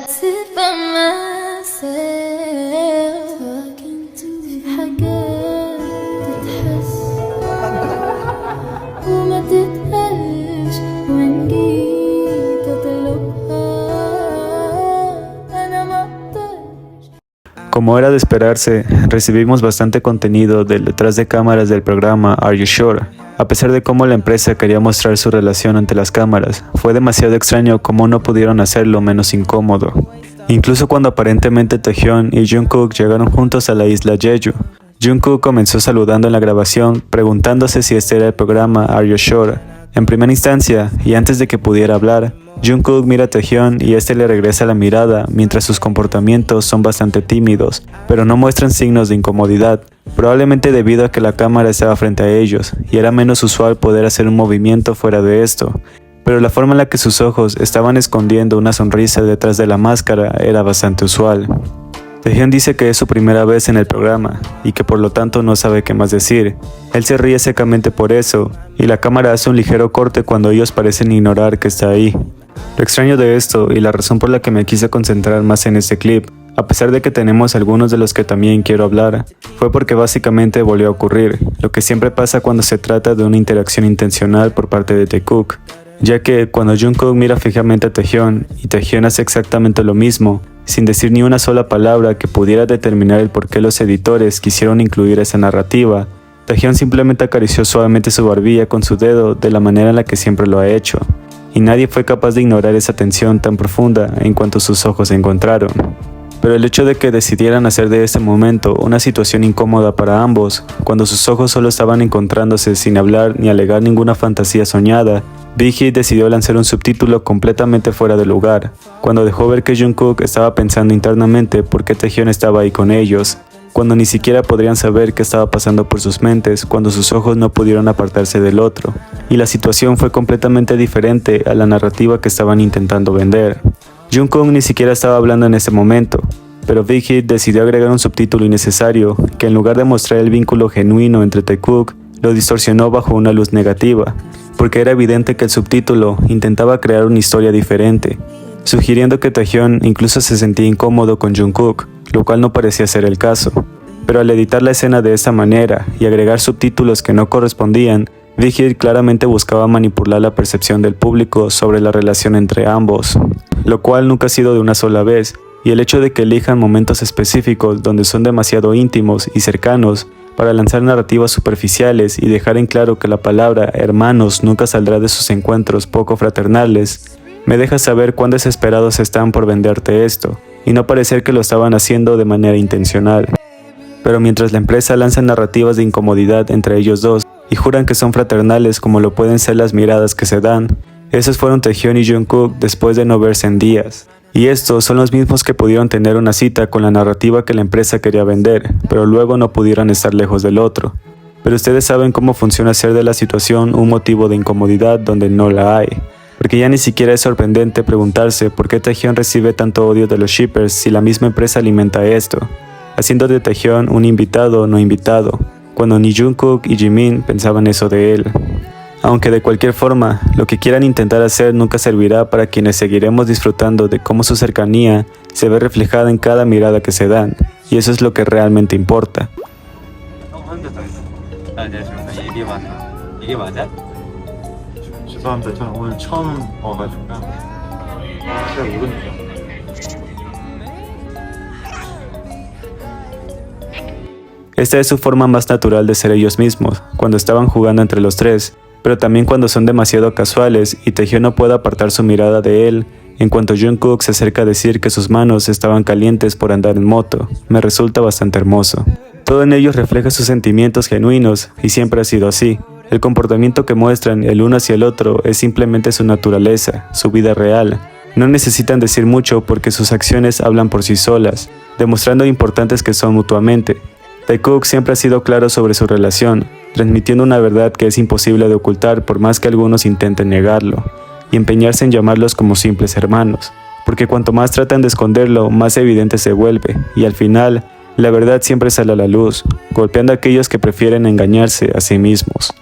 sit by myself talking to حاجات تتحس وما تتقالش وإن جيت أطلبها أنا ما أقدرش. Como era de esperarse, recibimos bastante contenido del detrás de cámaras del programa Are You Sure? A pesar de cómo la empresa quería mostrar su relación ante las cámaras, fue demasiado extraño cómo no pudieron hacerlo menos incómodo. Incluso cuando aparentemente Taehyun y Jungkook llegaron juntos a la isla Jeju, Jungkook comenzó saludando en la grabación, preguntándose si este era el programa Are You Sure? En primera instancia, y antes de que pudiera hablar, Jungkook mira a Taehyun y este le regresa la mirada mientras sus comportamientos son bastante tímidos, pero no muestran signos de incomodidad, probablemente debido a que la cámara estaba frente a ellos y era menos usual poder hacer un movimiento fuera de esto, pero la forma en la que sus ojos estaban escondiendo una sonrisa detrás de la máscara era bastante usual. Taehyun dice que es su primera vez en el programa y que por lo tanto no sabe qué más decir. Él se ríe secamente por eso y la cámara hace un ligero corte cuando ellos parecen ignorar que está ahí. Lo extraño de esto y la razón por la que me quise concentrar más en este clip, a pesar de que tenemos algunos de los que también quiero hablar, fue porque básicamente volvió a ocurrir, lo que siempre pasa cuando se trata de una interacción intencional por parte de Taekook, ya que cuando Jungkook mira fijamente a Taehyun y Taehyun hace exactamente lo mismo, sin decir ni una sola palabra que pudiera determinar el por qué los editores quisieron incluir esa narrativa, Taehyun simplemente acarició suavemente su barbilla con su dedo de la manera en la que siempre lo ha hecho, y nadie fue capaz de ignorar esa tensión tan profunda en cuanto sus ojos se encontraron. Pero el hecho de que decidieran hacer de este momento una situación incómoda para ambos, cuando sus ojos solo estaban encontrándose sin hablar ni alegar ninguna fantasía soñada, Big Hit decidió lanzar un subtítulo completamente fuera de lugar, cuando dejó ver que Jungkook estaba pensando internamente por qué Taehyun estaba ahí con ellos, cuando ni siquiera podrían saber qué estaba pasando por sus mentes cuando sus ojos no pudieron apartarse del otro, y la situación fue completamente diferente a la narrativa que estaban intentando vender. Jungkook ni siquiera estaba hablando en ese momento, pero Big Hit decidió agregar un subtítulo innecesario que en lugar de mostrar el vínculo genuino entre Taekook, lo distorsionó bajo una luz negativa, porque era evidente que el subtítulo intentaba crear una historia diferente, sugiriendo que Taehyun incluso se sentía incómodo con Jungkook, lo cual no parecía ser el caso. Pero al editar la escena de esta manera y agregar subtítulos que no correspondían, Big Hit claramente buscaba manipular la percepción del público sobre la relación entre ambos, lo cual nunca ha sido de una sola vez, y el hecho de que elijan momentos específicos donde son demasiado íntimos y cercanos para lanzar narrativas superficiales y dejar en claro que la palabra hermanos nunca saldrá de sus encuentros poco fraternales, me deja saber cuán desesperados están por venderte esto, y no parecer que lo estaban haciendo de manera intencional. Pero mientras la empresa lanza narrativas de incomodidad entre ellos dos, y juran que son fraternales como lo pueden ser las miradas que se dan, esos fueron Taehyun y Jungkook después de no verse en días. Y estos son los mismos que pudieron tener una cita con la narrativa que la empresa quería vender, pero luego no pudieron estar lejos del otro. Pero ustedes saben cómo funciona hacer de la situación un motivo de incomodidad donde no la hay. Porque ya ni siquiera es sorprendente preguntarse por qué Taehyun recibe tanto odio de los shippers si la misma empresa alimenta esto, haciendo de Taehyun un invitado no invitado, cuando ni Jungkook y Jimin pensaban eso de él. Aunque de cualquier forma, lo que quieran intentar hacer nunca servirá para quienes seguiremos disfrutando de cómo su cercanía se ve reflejada en cada mirada que se dan, y eso es lo que realmente importa. 죄송합니다. 저는 오늘 처음 와가지고 잘 모르니까. Esta es su forma más natural de ser ellos mismos, cuando estaban jugando entre los tres, pero también cuando son demasiado casuales y Taehyun no puede apartar su mirada de él, en cuanto Jungkook se acerca a decir que sus manos estaban calientes por andar en moto, me resulta bastante hermoso. Todo en ellos refleja sus sentimientos genuinos y siempre ha sido así. El comportamiento que muestran el uno hacia el otro es simplemente su naturaleza, su vida real. No necesitan decir mucho porque sus acciones hablan por sí solas, demostrando lo importantes que son mutuamente. Taekook siempre ha sido claro sobre su relación, transmitiendo una verdad que es imposible de ocultar por más que algunos intenten negarlo, y empeñarse en llamarlos como simples hermanos, porque cuanto más tratan de esconderlo, más evidente se vuelve, y al final, la verdad siempre sale a la luz, golpeando a aquellos que prefieren engañarse a sí mismos.